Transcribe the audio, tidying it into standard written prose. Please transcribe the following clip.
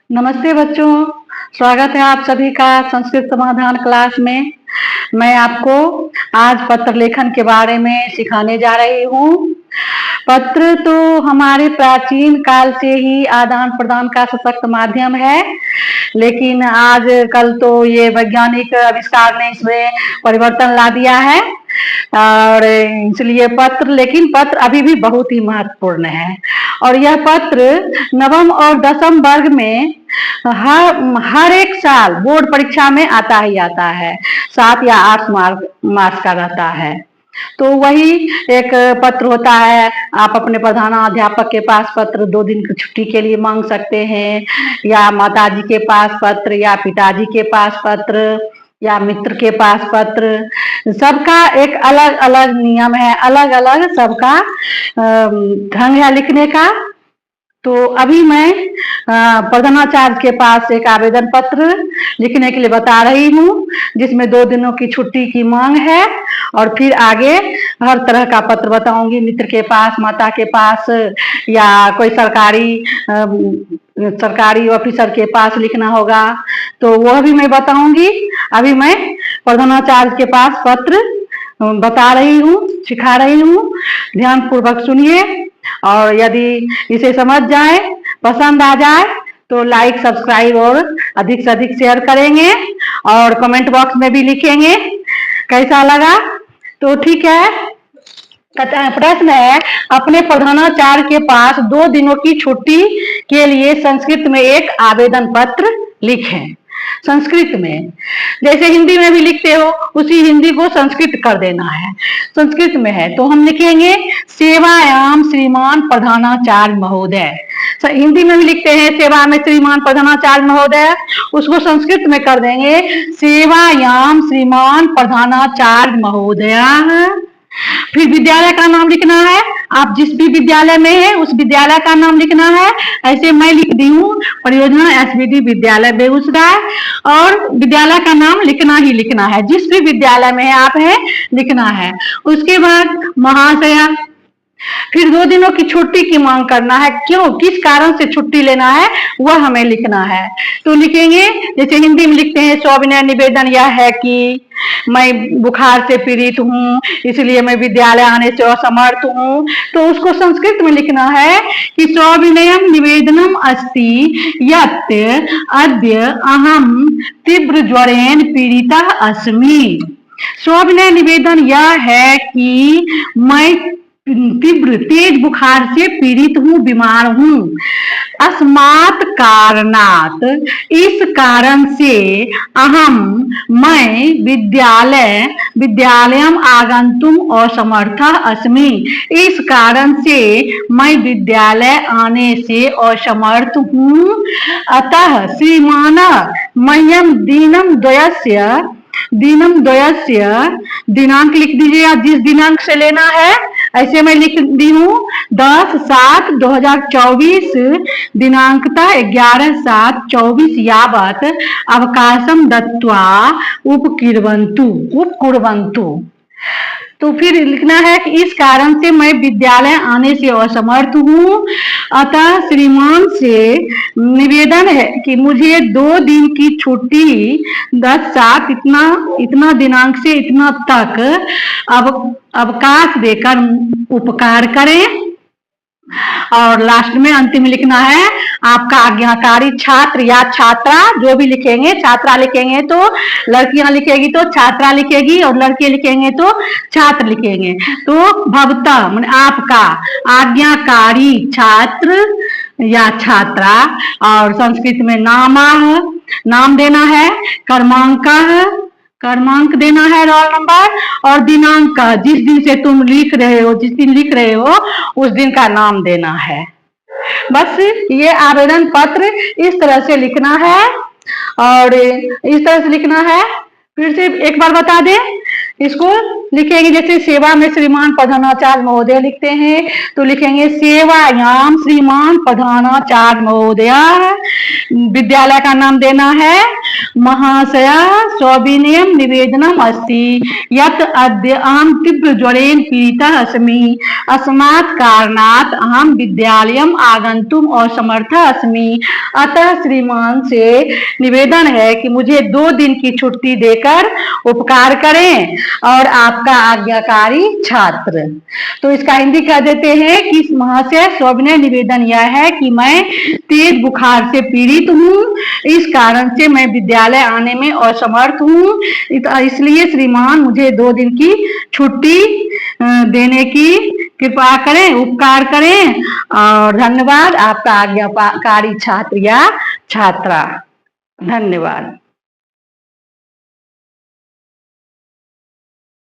नमस्ते बच्चों, स्वागत है आप सभी का संस्कृत समाधान क्लास में। मैं आपको आज पत्र लेखन के बारे में सिखाने जा रही हूँ। पत्र तो हमारे प्राचीन काल से ही आदान प्रदान का सशक्त माध्यम है, लेकिन आज कल तो ये वैज्ञानिक आविष्कार ने इसमें परिवर्तन ला दिया है और इसलिए पत्र अभी भी बहुत ही महत्वपूर्ण है। और यह पत्र नवम और दसम वर्ग में हर एक साल बोर्ड परीक्षा में आता ही आता है। 7 या 8 मार्क्स का रहता है। तो वही एक पत्र होता है। आप अपने प्रधानाध्यापक के पास पत्र 2 दिन की छुट्टी के लिए मांग सकते हैं, या माताजी के पास पत्र, या पिताजी के पास पत्र, या मित्र के पास पत्र। सबका एक अलग अलग नियम है, अलग अलग सबका ढंग है लिखने का। तो अभी मैं प्रधानाचार्य के पास एक आवेदन पत्र लिखने के लिए बता रही हूँ, जिसमें 2 दिनों की छुट्टी की मांग है। और फिर आगे हर तरह का पत्र बताऊंगी, मित्र के पास, माता के पास, या कोई सरकारी ऑफिसर के पास लिखना होगा तो वह भी मैं बताऊंगी। अभी मैं प्रधानाचार्य के पास पत्र बता रही हूँ, सिखा रही हूँ। ध्यान पूर्वक सुनिए, और यदि इसे समझ जाए, पसंद आ जाए तो लाइक, सब्सक्राइब और अधिक से अधिक शेयर करेंगे, और कमेंट बॉक्स में भी लिखेंगे कैसा लगा। तो ठीक है। प्रश्न है, अपने प्रधानाचार्य के पास 2 दिनों की छुट्टी के लिए संस्कृत में एक आवेदन पत्र लिखें। संस्कृत में जैसे हिंदी में भी लिखते हो, उसी हिंदी को संस्कृत कर देना है। संस्कृत में है तो हम लिखेंगे सेवायाम श्रीमान प्रधानाचार्य महोदय। हिंदी में भी लिखते हैं सेवा में श्रीमान प्रधानाचार्य महोदय, उसको संस्कृत में कर देंगे सेवायाम श्रीमान प्रधानाचार्य महोदय। फिर विद्यालय का नाम लिखना है। आप जिस भी विद्यालय में है उस विद्यालय का नाम लिखना है। ऐसे मैं लिख दी हूँ परियोजना एसवीडी विद्यालय बेगूसराय, और विद्यालय का नाम लिखना ही लिखना है, जिस भी विद्यालय में आप है लिखना है। उसके बाद महाशया। फिर 2 दिनों की छुट्टी की मांग करना है, क्यों, किस कारण से छुट्टी लेना है वह हमें लिखना है। तो लिखेंगे जैसे हिंदी में लिखते हैं सविनय निवेदन यह है कि मैं बुखार से पीड़ित हूँ, इसलिए मैं विद्यालय आने से असमर्थ हूँ। तो उसको संस्कृत में लिखना है कि सविनयम निवेदनम अस्ति यत् अद्य अहम तीव्र ज्वरेन पीड़िता अस्मि। सविनय निवेदन यह है कि मैं तीव्र तेज बुखार से पीड़ित हूँ, बीमार हूँ। अस्मात् कारणात्, इस कारण से, अहम, मैं, विद्यालयम आगंतुम असमर्थः अस्मि, इस कारण से मैं विद्यालय आने से असमर्थ हूँ। अतः श्रीमान मह्यम दिनम द्वयस्य, दिनांक लिख दीजिए जिस दिनांक से लेना है। ऐसे मैं लिख दी हूँ 10/7/2024 दिनांकता 11/7/24 यावत अवकाशम दत्वा उपकुर्वन्तु। तो फिर लिखना है कि इस कारण से मैं विद्यालय आने से असमर्थ हूँ। अतः श्रीमान से निवेदन है कि मुझे 2 दिन की छुट्टी 10/7 इतना दिनांक से इतना तक अवकाश देकर उपकार करें। और लास्ट में अंतिम लिखना है आपका आज्ञाकारी छात्र या छात्रा, जो भी लिखेंगे, छात्रा लिखेंगे तो लड़कियां लिखेगी तो छात्रा लिखेगी, और लड़के लिखेंगे तो छात्र लिखेंगे। तो भवता माने आपका आज्ञाकारी छात्र या छात्रा, और संस्कृत में नाम देना है, क्रमांक देना है, रोल नंबर, और दिनांक, जिस दिन से तुम लिख रहे हो, जिस दिन लिख रहे हो उस दिन का नाम देना है। बस ये आवेदन पत्र इस तरह से लिखना है, और इस तरह से लिखना है। फिर से एक बार बता दें इसको, लिखेंगे जैसे सेवा में श्रीमान प्रधानाचार्य महोदय लिखते हैं तो लिखेंगे सेवायाम श्रीमान प्रधानाचार्य महोदय। विद्यालय का नाम देना है महाशया सविनयम निवेदनम अस्ति यत् अद्य अहम तीव्र ज्वरेण पीड़िता अस्मि अस्मात् कारणात् अहम विद्यालयम आगंतुम असमर्थ अस्मि। अतः श्रीमान से निवेदन है कि मुझे 2 दिन की छुट्टी देकर उपकार करें और आपका आज्ञाकारी छात्र। तो इसका हिंदी कह देते हैं कि महाशय सविनय निवेदन यह है कि मैं तेज बुखार से पीड़ित हूँ, इस कारण से मैं विद्यालय आने में असमर्थ हूँ, इसलिए श्रीमान मुझे 2 दिन की छुट्टी देने की कृपा करें, उपकार करें और धन्यवाद आपका आज्ञाकारी छात्र या छात्रा। धन्यवाद।